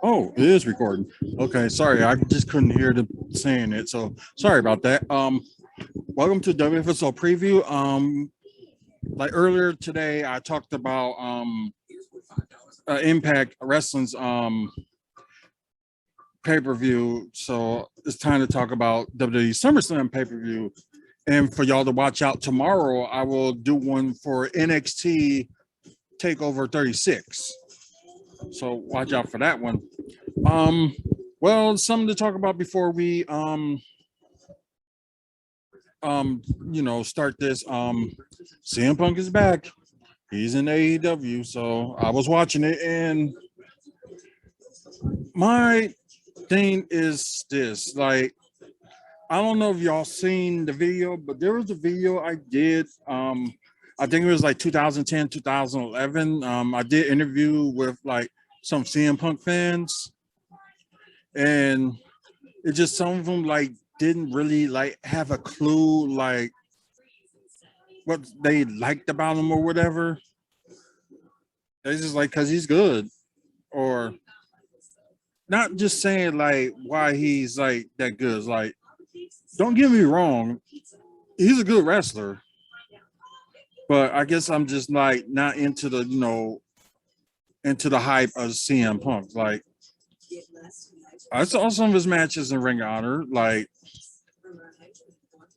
Oh, it is recording. Okay, sorry, I just couldn't hear them saying it, so sorry about that. Welcome to WFSO preview. Like earlier today, I talked about Impact Wrestling's pay-per-view, so it's time to talk about WWE Summerslam pay-per-view. And for y'all to watch out tomorrow, I will do one for NXT TakeOver 36. So watch out for that one. Well, something to talk about before we start this. CM Punk is back. He's in AEW, so I was watching it, and my thing is this, like, I don't know if y'all seen the video, but there was a video I did. I think it was like 2010, 2011. I did interview with like some CM Punk fans, and it just some of them like didn't really like have a clue like what they liked about him or whatever. They just like because he's good, or not just saying like why he's like that good. It's like, don't get me wrong, he's a good wrestler. But I guess I'm just like not into the, into the hype of CM Punk. Like, I saw some of his matches in Ring of Honor, like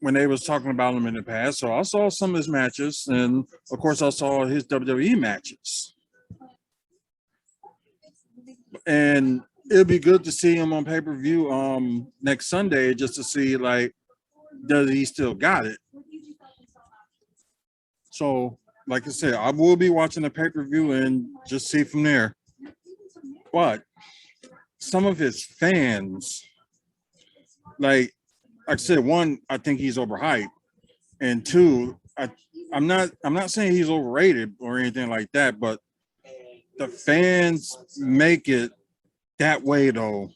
when they was talking about him in the past. So I saw some of his matches, and of course I saw his WWE matches. And it'd be good to see him on pay-per-view next Sunday, just to see like, does he still got it? So, like I said, I will be watching the pay-per-view and just see from there. But some of his fans, like I said, one, I think he's overhyped, and two, I'm not saying he's overrated or anything like that, but the fans make it that way though.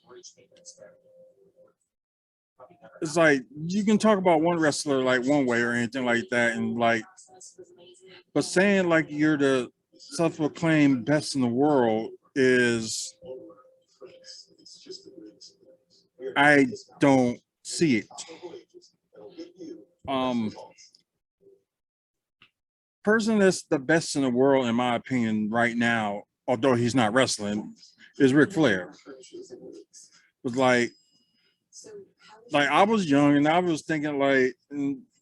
It's like you can talk about one wrestler like one way or anything like that, and like, but saying like you're the self-proclaimed best in the world is, I don't see it. Person that's the best in the world, in my opinion, right now, although he's not wrestling, is Ric Flair. But like I was young and I was thinking like,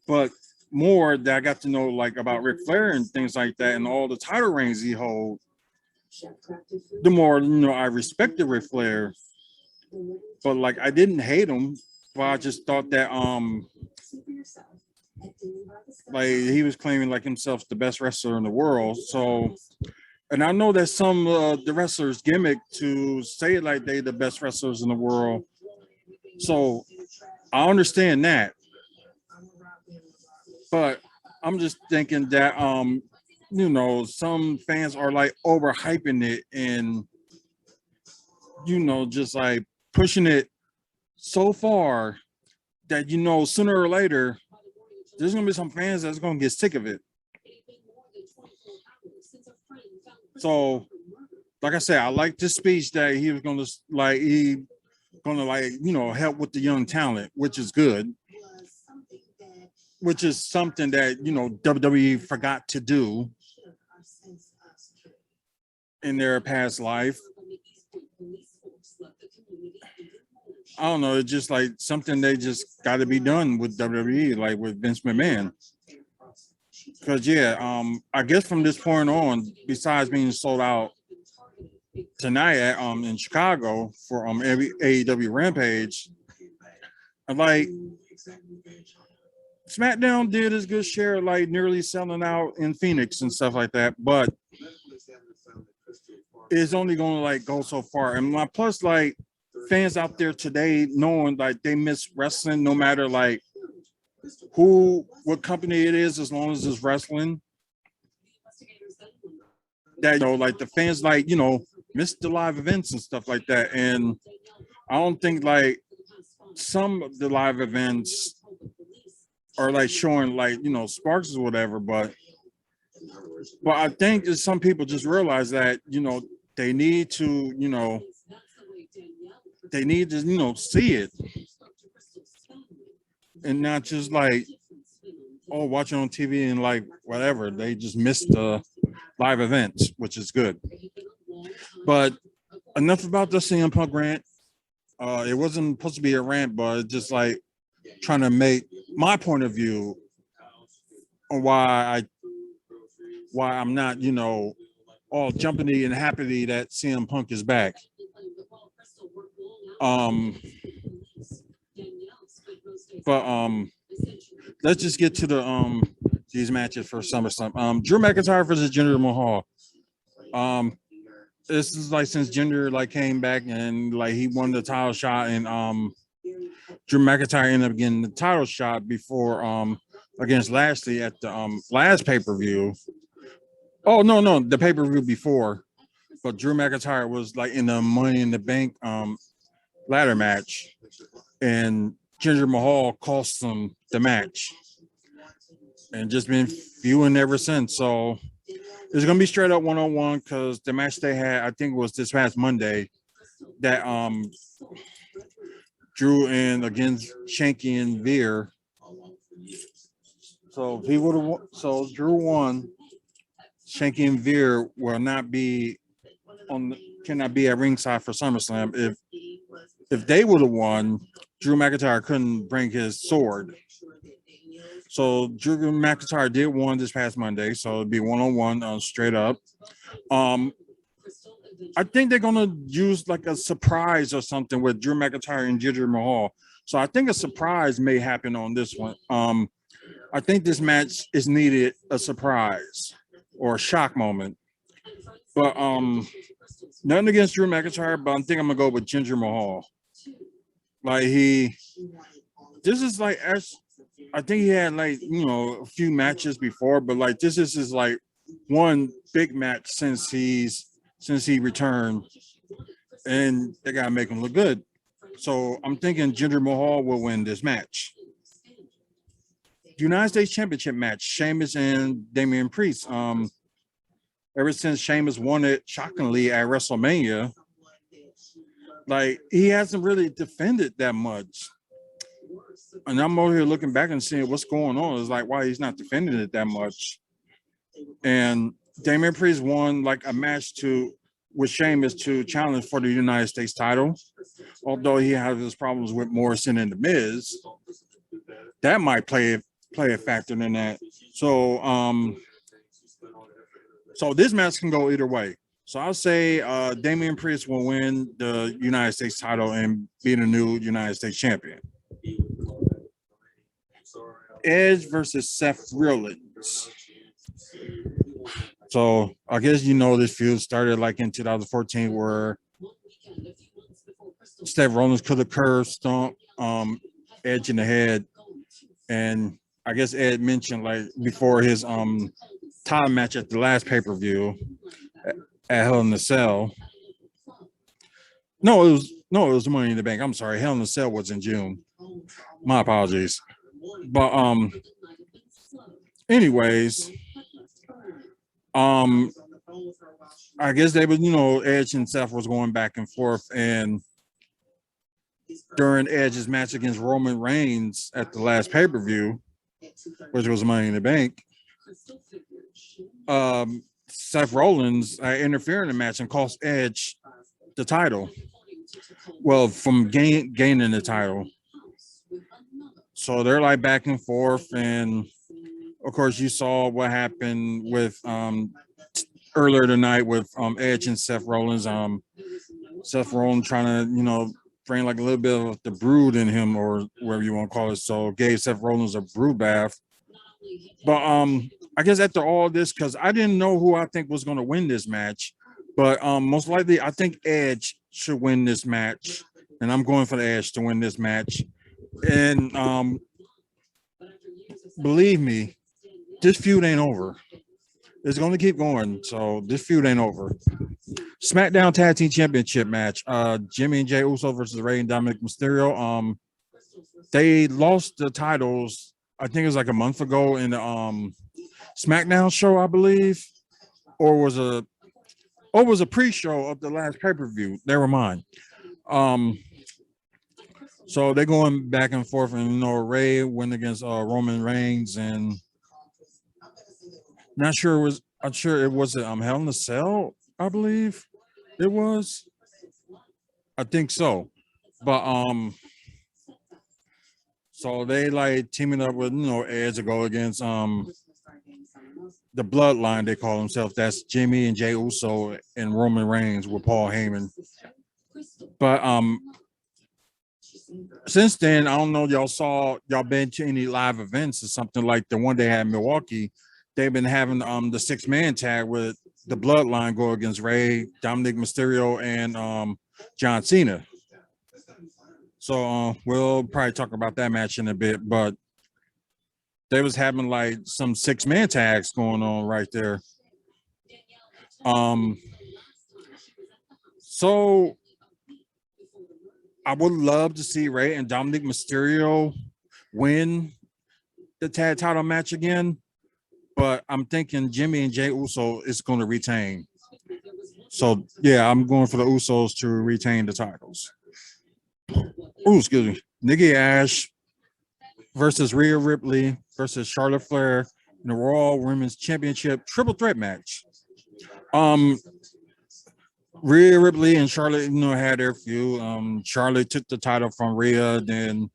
but more that I got to know like about Ric Flair and things like that, and all the title reigns he holds, the more I respected Ric Flair. But like I didn't hate him, but I just thought that like he was claiming like himself the best wrestler in the world. So, and I know that some the wrestlers gimmick to say like they the best wrestlers in the world. So I understand that. But I'm just thinking that some fans are like overhyping it and just like pushing it so far that sooner or later there's gonna be some fans that's gonna get sick of it. So, like I said, I like this speech that he was gonna help with the young talent, which is good. Which is something that WWE forgot to do in their past life. I don't know. It's just like something they just got to be done with WWE, like with Vince McMahon. Because I guess from this point on, besides being sold out tonight at, in Chicago for every AEW Rampage, like SmackDown did his good share, like nearly selling out in Phoenix and stuff like that, but it's only going to like go so far. And plus, like fans out there today knowing like they miss wrestling, no matter like what company it is, as long as it's wrestling. That like the fans like miss the live events and stuff like that, and I don't think like some of the live events or like showing like sparks or whatever, but I think that some people just realize that they need to see it and not just like watch it on TV and like whatever. They just missed the live events, which is good. But enough about the CM Punk rant. It wasn't supposed to be a rant, but it's just like trying to make my point of view on why I'm not, all jumping and happy that CM Punk is back. But let's just get to these matches for SummerSlam. Drew McIntyre versus Jinder Mahal. This is like since Jinder like came back and like he won the title shot, and Drew McIntyre ended up getting the title shot before against Lashley at the last pay-per-view. Oh no, the pay-per-view before. But Drew McIntyre was like in the Money in the Bank ladder match, and Jinder Mahal cost them the match, and just been feuding ever since. So it's gonna be straight up 1-on-1 because the match they had, I think it was this past Monday, that Drew in against Shanky and Veer. So he would have. So Drew won. Shanky and Veer will not be cannot be at ringside for SummerSlam. If they would have won, Drew McIntyre couldn't bring his sword. So Drew McIntyre did win this past Monday, so it'd be 1-on-1 straight up. I think they're gonna use like a surprise or something with Drew McIntyre and Jinder Mahal. So I think a surprise may happen on this one. I think this match is needed a surprise or a shock moment. But nothing against Drew McIntyre, but I think I'm gonna go with Jinder Mahal. Like this is like I think he had like a few matches before, but like this is his like one big match since he returned, and they gotta make him look good. So I'm thinking Jinder Mahal will win this match. United States Championship match: Sheamus and Damian Priest. Ever since Sheamus won it shockingly at WrestleMania, like he hasn't really defended that much. And I'm over here looking back and seeing what's going on. It's like why he's not defending it that much. And Damian Priest won like a match with Sheamus to challenge for the United States title. Although he has his problems with Morrison and The Miz, that might play a factor in that. So this match can go either way. So I'll say Damian Priest will win the United States title and be the new United States champion. Edge versus Seth Rollins. So I guess this feud started like in 2014 where Seth Rollins could have curved stomp Edge in the head, and I guess Ed mentioned like before his time match at the last pay-per-view at Hell in a Cell. No, it was Money in the Bank. I'm sorry, Hell in a Cell was in June. My apologies. But anyways, I guess they was Edge and Seth was going back and forth, and during Edge's match against Roman Reigns at the last pay-per-view, which was Money in the Bank, Seth Rollins interfered in the match and cost Edge the title. Well, from gaining the title. So they're like back and forth, and of course you saw what happened with earlier tonight with Edge and Seth Rollins. Seth Rollins trying to bring like a little bit of the brood in him, or whatever you want to call it. So gave Seth Rollins a brood bath. But I guess after all this, because I didn't know who I think was going to win this match, but most likely I think Edge should win this match, and I'm going for the Edge to win this match. And believe me, this feud ain't over. It's going to keep going, so this feud ain't over. SmackDown Tag Team Championship match: Jimmy and Jey Uso versus Rey and Dominic Mysterio. They lost the titles I think it was like a month ago in the SmackDown show, I believe, or was a pre-show of the last pay-per-view. Never mind. Um, so they're going back and forth, and Ray went against Roman Reigns, and not sure it was. I'm sure it was Hell in a Cell, I believe it was. I think so, but so they like teaming up with Edge to go against the Bloodline, they call themselves. That's Jimmy and Jey Uso and Roman Reigns with Paul Heyman. But since then, I don't know y'all been to any live events or something like the one they had in Milwaukee. They've been having the 6-man tag with the Bloodline go against Ray, Dominic Mysterio, and John Cena. So we'll probably talk about that match in a bit, but they was having like some 6-man tags going on right there. So I would love to see Ray and Dominic Mysterio win the tag title match again, but I'm thinking Jimmy and Jey Uso is going to retain. So yeah, I'm going for the Usos to retain the titles. Oh, excuse me. Nikki Ash versus Rhea Ripley versus Charlotte Flair in the Raw Women's Championship triple threat match. Rhea Ripley and Charlotte, had their feud. Charlotte took the title from Rhea, then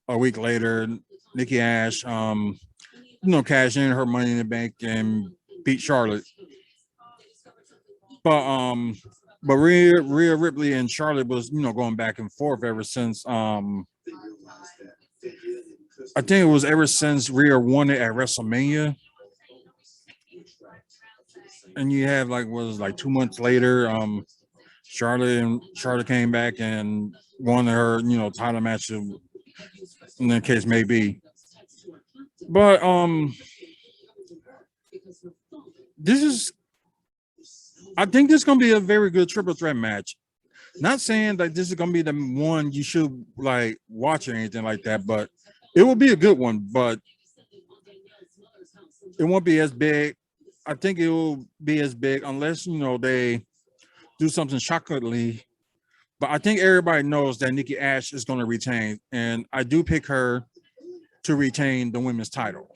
a week later, Nikki Ash, cashed in her Money in the Bank and beat Charlotte. But Rhea Ripley and Charlotte was, going back and forth ever since. I think it was ever since Rhea won it at WrestleMania. And you have like 2 months later, Charlotte came back and won her, title match, in the case may be. But I think this is gonna be a very good triple threat match. Not saying that this is gonna be the one you should like watch or anything like that, but it will be a good one. But it won't be as big. I think it will be as big unless they do something shockingly. But I think everybody knows that Nikki Ash is going to retain, and I do pick her to retain the women's title.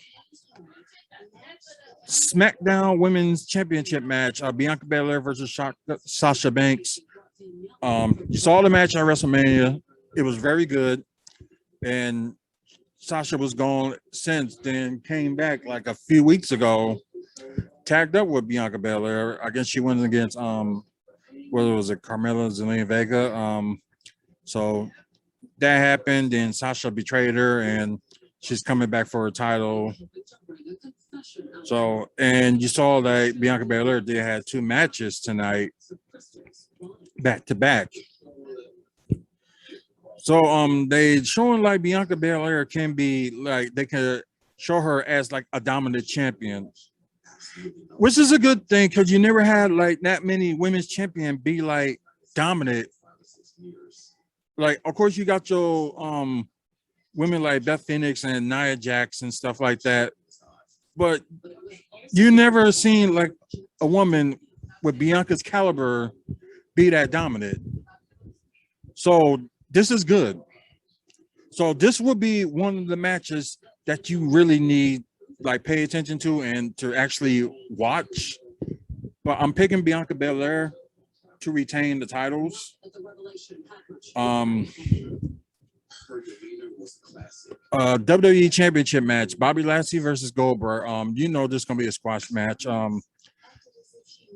SmackDown Women's Championship match: Bianca Belair versus Sasha Banks. You saw the match on WrestleMania; it was very good, and Sasha was gone since then. Came back like a few weeks ago, tagged up with Bianca Belair. I guess she went against whether it was Carmella Zelina Vega. So that happened, and Sasha betrayed her, and she's coming back for her title. So, and you saw that Bianca Belair did have 2 matches tonight, back to back. So they showing like Bianca Belair can be like, they can show her as like a dominant champion, which is a good thing because you never had like that many women's champion be like dominant. Like, of course, you got your women like Beth Phoenix and Nia Jax and stuff like that, but you never seen like a woman with Bianca's caliber be that dominant. So this is good. So this would be one of the matches that you really need like pay attention to and to actually watch. But I'm picking Bianca Belair to retain the titles. WWE Championship match: Bobby Lashley versus Goldberg. This is gonna be a squash match.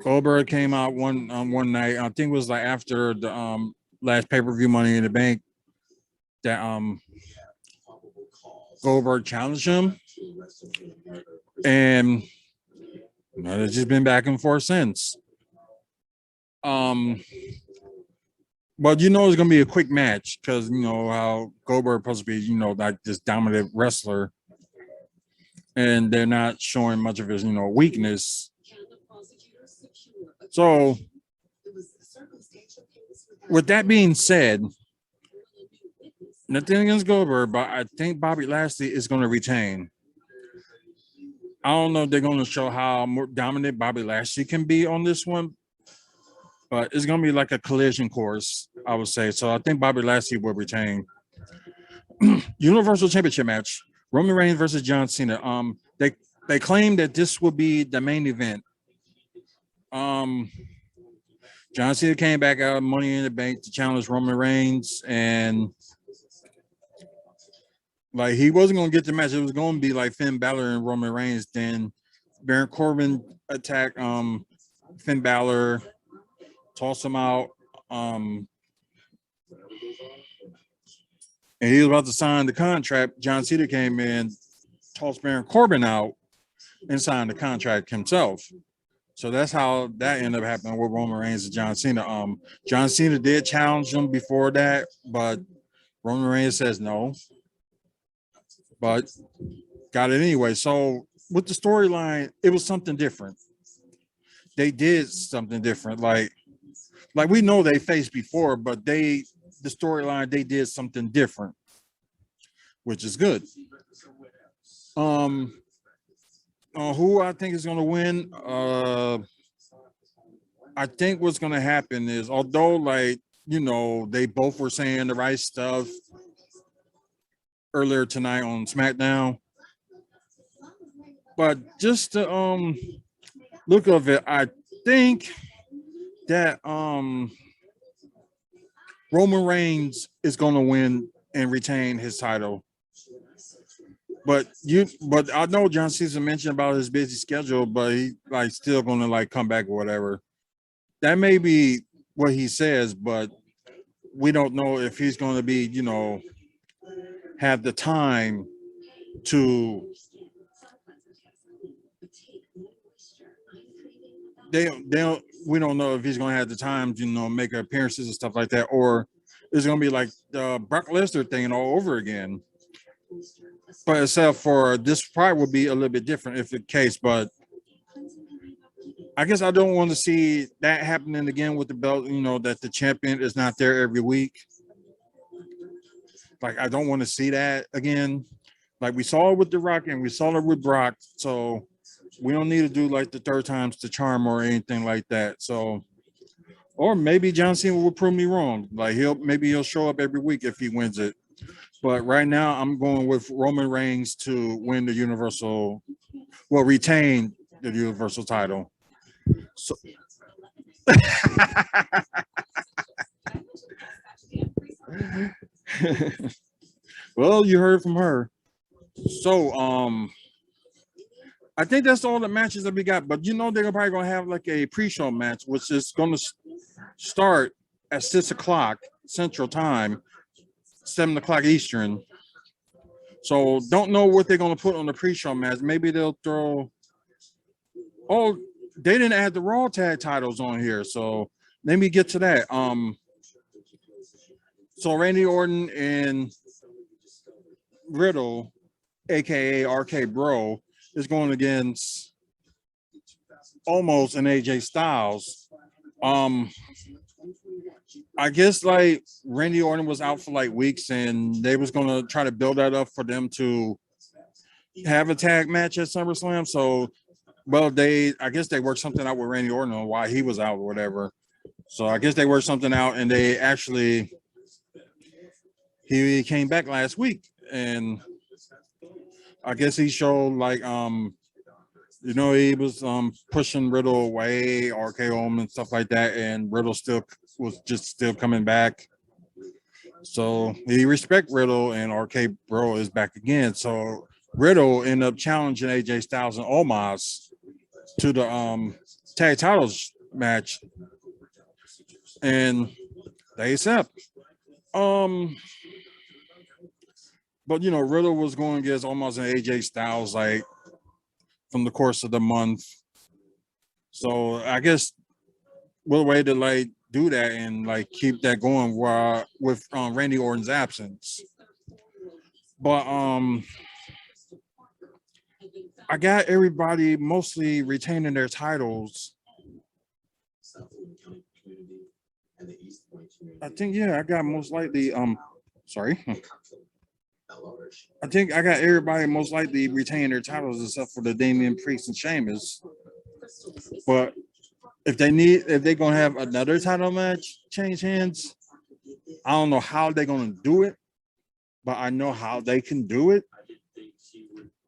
Goldberg came out one night. I think it was like after the last pay-per-view Money in the Bank that Goldberg challenged him, and it's just been back and forth since. But it's gonna be a quick match because how Goldberg supposed to be, like this dominant wrestler, and they're not showing much of his, weakness. So, with that being said, Nothing against Goldberg, but I think Bobby Lashley is going to retain. I don't know if they're going to show how more dominant Bobby Lashley can be on this one, but it's going to be like a collision course, I would say. So I think Bobby Lashley will retain. Universal Championship match: Roman Reigns versus John Cena. They claim that this will be the main event. John Cena came back out of Money in the Bank to challenge Roman Reigns, and like he wasn't gonna get the match. It was gonna be like Finn Balor and Roman Reigns. Then Baron Corbin attacked Finn Balor, tossed him out. And he was about to sign the contract. John Cena came in, tossed Baron Corbin out, and signed the contract himself. So that's how that ended up happening with Roman Reigns and John Cena. John Cena did challenge him before that, but Roman Reigns says no. But got it anyway. So with the storyline, it was something different. They did something different. Like we know they faced before, but the storyline, they did something different, which is good. Who I think is going to win? I think what's going to happen is, although they both were saying the right stuff earlier tonight on SmackDown, but just the look of it, I think that Roman Reigns is going to win and retain his title. But I know John Cena mentioned about his busy schedule, but he still gonna come back or whatever. That may be what he says, but we don't know if he's gonna be, have the time to we don't know if he's gonna have the time to, make appearances and stuff like that, or it's gonna be like the Brock Lesnar thing all over again. But except for this probably would be a little bit different if the case, but I guess I don't want to see that happening again with the belt, that the champion is not there every week. I don't want to see that again. We saw it with The Rock and we saw it with Brock. So we don't need to do the third time's the charm or anything like that. So, or maybe John Cena will prove me wrong. He'll show up every week if he wins it. But right now, I'm going with Roman Reigns to win the retain the Universal title. So, well, you heard from her. So, I think that's all the matches that we got. But they're probably gonna have a pre-show match, which is gonna start at 6:00 Central Time. 7:00 Eastern. So don't know what they're going to put on the pre-show match. Maybe they'll throw. Oh, they didn't add the Raw tag titles on here, so let me get to that. So Randy Orton and Riddle, aka RK Bro, is going against Omos and AJ Styles. I guess Randy Orton was out for weeks, and they was gonna try to build that up for them to have a tag match at SummerSlam. So, I guess they worked something out with Randy Orton on why he was out or whatever. So I guess they worked something out, and he came back last week, and I guess he showed he was pushing Riddle away, RKO and stuff like that, and Riddle still coming back. So he respect Riddle, and RK Bro is back again. So Riddle ended up challenging AJ Styles and Omos to the tag titles match, and they accept. But Riddle was going against Omos and AJ Styles from the course of the month. So I guess what way to do that and keep that going with Randy Orton's absence. But I got everybody mostly retaining their titles. I think I got most likely Sorry. I think I got everybody most likely retaining their titles except for the Damian Priest and Sheamus. But if they're gonna have another title match change hands, I don't know how they're gonna do it, but I know how they can do it.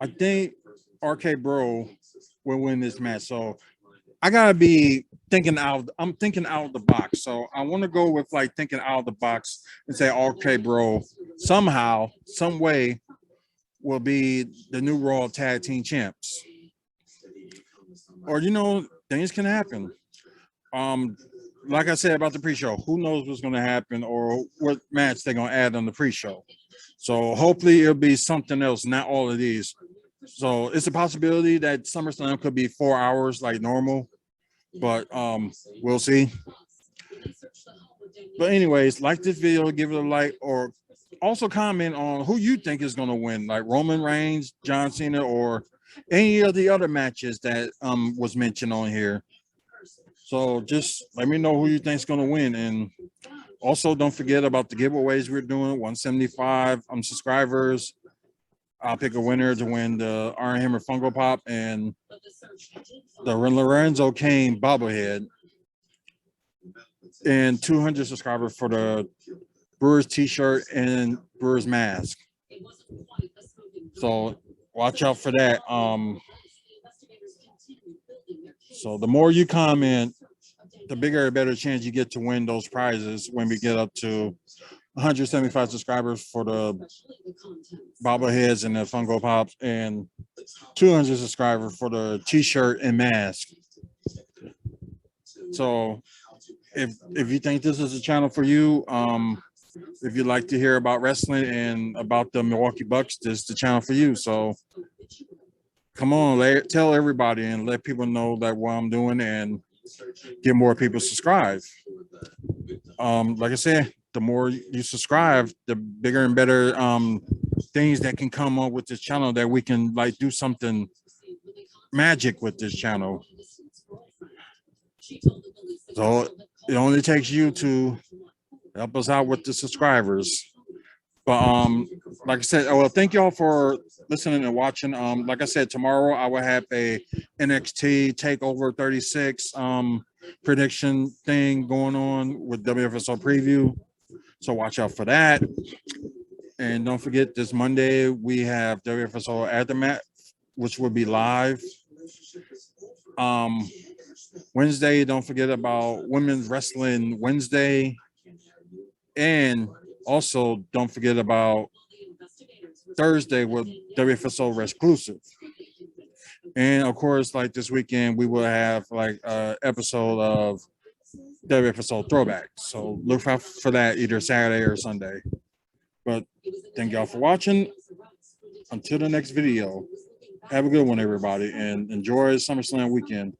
I think RK Bro will win this match. So I gotta be thinking out. I'm thinking out of the box. So I want to go with like thinking out of the box and say RK Bro somehow, some way will be the new Raw Tag Team Champs. Or things can happen. Like I said about the pre-show, who knows what's going to happen or what match they're going to add on the pre-show. So hopefully it'll be something else, not all of these. So it's a possibility that SummerSlam could be 4 hours like normal, but we'll see. But anyways, like this video, give it a like, or also comment on who you think is going to win, like Roman Reigns, John Cena, or any of the other matches that was mentioned on here. So just let me know who you think is going to win. And also don't forget about the giveaways we're doing, 175 subscribers. I'll pick a winner to win the Iron Hammer Funko Pop and the Lorenzo Kane bobblehead. And 200 subscribers for the Brewers t-shirt and Brewers mask. So watch out for that. So the more you comment, the bigger and better chance you get to win those prizes when we get up to 175 subscribers for the bobbleheads and the Funko Pops, and 200 subscribers for the t-shirt and mask. So if you think this is a channel for you, if you'd like to hear about wrestling and about the Milwaukee Bucks, this is the channel for you. So come on, tell everybody and let people know that what I'm doing and get more people subscribed. Like I said, the more you subscribe, the bigger and better things that can come up with this channel, that we can like do something magic with this channel. So it only takes you to help us out with the subscribers. But like I said, well, thank y'all for listening and watching. Like I said, tomorrow I will have a NXT Takeover 36 prediction thing going on with WFSO preview. So watch out for that. And don't forget, this Monday we have WFSO Aftermath, which will be live. Wednesday, don't forget about Women's Wrestling Wednesday. And also don't forget about Thursday with WFSO Exclusive. And of course, like this weekend, we will have like an episode of WFSO Throwback. So look out for that either Saturday or Sunday. But thank y'all for watching. Until the next video, have a good one, everybody, and enjoy SummerSlam weekend.